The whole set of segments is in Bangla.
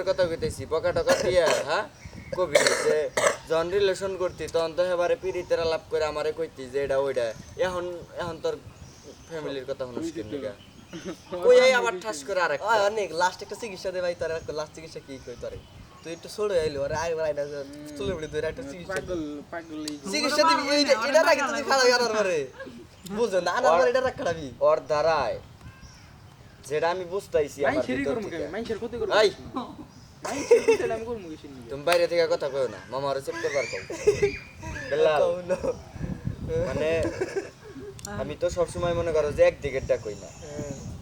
কথা কইতেছি পকা টকা দিয়া হ্যাঁ কবি যে যখন রিলেশন করতি তখন তো এবারে পিরিতের আলাপ করে আমারে কইতি যে এটা ওইটা এখন এখন তোর ফ্যামিলির কথা শুনিস কেন নিকা কই আবার ঠাস করে আরেকটা অনেক লাস্ট একটা চিকিৎসা দে ভাই তোর লাস্ট চিকিৎসা কি কই তোরে তুই একটু সরে আইলো আরে আই ভাই না চলে বলি ধরে একটা চিকিৎসা চিকিৎসা দিবি এটা রাখি তুই খারাপ আনার পরে বুঝো না আনার পরে এটা রাখ খারাপি ওর দ্বারায় যেটা আমি বুঝতাইছি আমার ভিতর থেকে মাইনছের ক্ষতি করব এই মাইনছের ক্ষতি আমি করব কিসের নিয়ে তুমি বাইরে থেকে কথা কইও না মামা আরে চেক করবার কও বেলাল মানে আমি তো সব সময় মনে করো যে একদিকেরটা কই না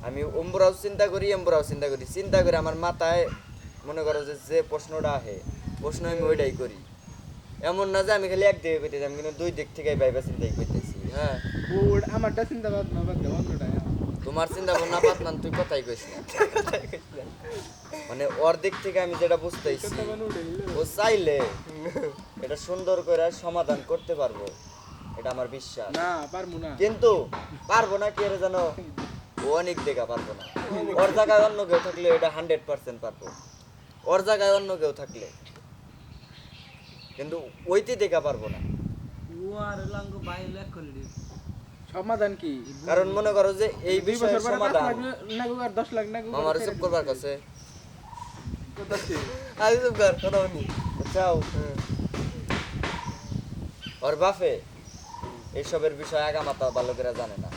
আমি ওমরাও চিন্তা করি এমরাও চিন্তা করি চিন্তা করে আমার মাথায় মনে করো যে যে প্রশ্নটা আহে প্রশ্ন আমি ওইটাই করি এমন না যে আমি খালি একদিকে কইতেছি আমি কিন্তু দুই দিক থেকে ভাইবা চিন্তাই কইতেছি হ্যাঁ ও আমারটা চিন্তা ভাবনা বাদ দাও অন্যটা তোমার চিন্তা ভাবনা পাত না তুই কথাই কইস না মানে ওর দিক থেকে আমি যেটা বুঝতেইছি ও চাইলে এটা সুন্দর করে সমাধান করতে পারবো এটা আমার বিশ্বাস না পারমু না কিন্তু পারবো না কি এর জানো ও অনেক দেখা পারবো না ওর জায়গায় অন্য কেউ থাকলে এটা 100% পারবো ওর জায়গায় অন্য কেউ থাকলে কিন্তু ওইতে দেখা পারবো না সমাধান কি কারণ মনে করো যে এই 2 বিষয়ের বছর পরে 5 সমাধান লাখ না গো আর 10 লাখ না গো আমার সব করবার কাছে আই সব কর কথা বলি চাও ওর বাপে এইসবের বিষয় আগামাতা ভালো করে জানে না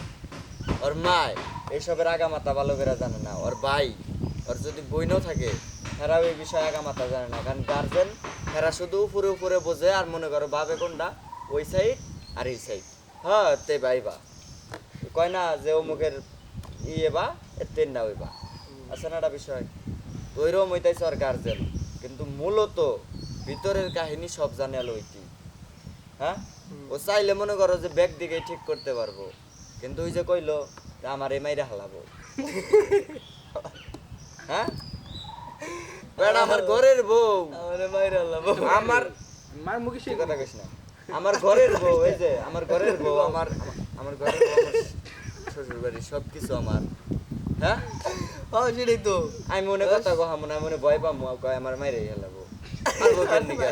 ওর মা এইসবের আগামাতা ভালো করে জানে না ওর ভাই ওর যদি বইনও থাকে হেরাও এই বিষয়ে আগামাতা জানে না কারণ গার্জেন হেরা শুধু উপরে উপরে বোঝে আর মনে করো বাবে কোনটা ওই সাইড আর এই সাইড হ্যাঁ তে ভাইবা কয় না যে অমুকের ইয়ে বা তেন না ওইবা আছে না একটা বিষয় ওইরকম হইতাইছে আর গার্জেন কিন্তু মূলত ভিতরের কাহিনী সব জানে লইতি হ্যাঁ ও চাইলে মনে করো যে ব্যাগ দিকে ঠিক করতে পারবো কিন্তু ওই যে কইলো আমার এই মাইরা হালাবো হ্যাঁ বেড়া আমার ঘরের বউ আমারে মাইরা আল্লাহ আমার মার মুখে সে কথা কইস না আমার ঘরের বউ এই যে আমার ঘরের বউ আমার আমার ঘরের বউ আমার শ্বশুর বাড়ি সবকিছু আমার হ্যাঁ ও সেটাই তো আমি মনে কথা কহাম না মনে ভয় পামু কয় আমার মাইরে হেলাবো আর বউকের নিগা